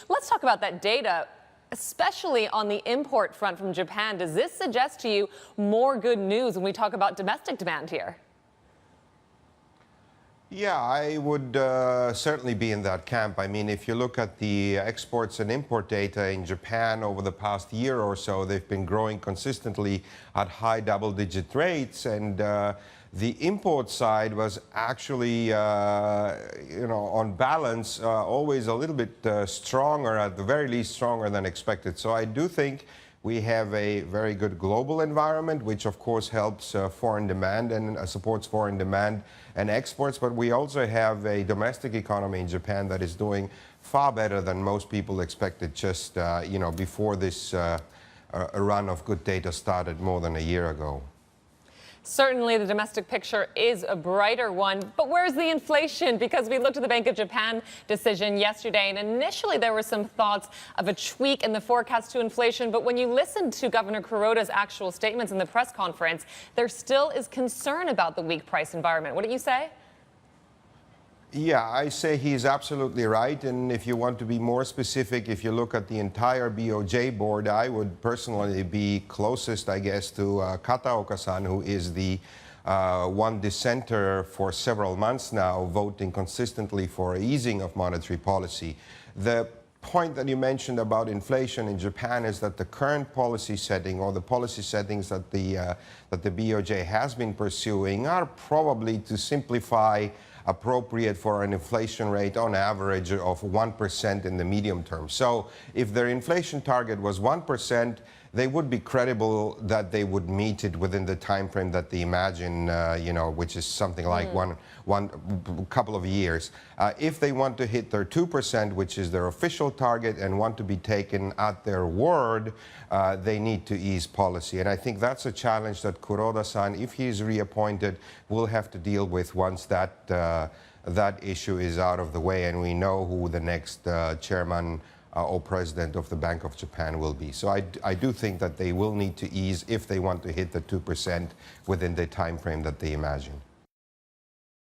Let's talk about that data, especially on the import front from Japan. Does this suggest to you more good news when we talk about domestic demand here? Yeah, I would certainly be in that camp. I mean, if you look at the exports and import data in Japan over the past year or so, they've been growing consistently at high double-digit rates. And the import side was actually, on balance, always a little bit stronger, at the very least stronger than expected. So I do think we have a very good global environment, which of course helps foreign demand and supports foreign demand and exports. But we also have a domestic economy in Japan that is doing far better than most people expected just, before this run of good data started more than a year ago. Certainly, the domestic picture is a brighter one. But where's the inflation? Because we looked at the Bank of Japan decision yesterday, and initially there were some thoughts of a tweak in the forecast to inflation. But when you listen to Governor Kuroda's actual statements in the press conference, there still is concern about the weak price environment. What do you say? Yeah, I say he's absolutely right. And if you want to be more specific, if you look at the entire BOJ board, I would personally be closest, I guess, to Kataoka-san, who is the one dissenter for several months now, voting consistently for easing of monetary policy. The point that you mentioned about inflation in Japan is that the current policy setting, or the policy settings that the BOJ has been pursuing, are probably, to simplify, appropriate for an inflation rate on average of 1% in the medium term. So if their inflation target was 1%, they would be credible that they would meet it within the time frame that they imagine, which is something like one couple of years. If they want to hit their 2%, which is their official target, and want to be taken at their word, they need to ease policy. And I think that's a challenge that Kuroda-san, if he is reappointed, will have to deal with once that issue is out of the way and we know who the next chairman or president of the Bank of Japan will be. So I do think that they will need to ease if they want to hit the 2% within the time frame that they imagine.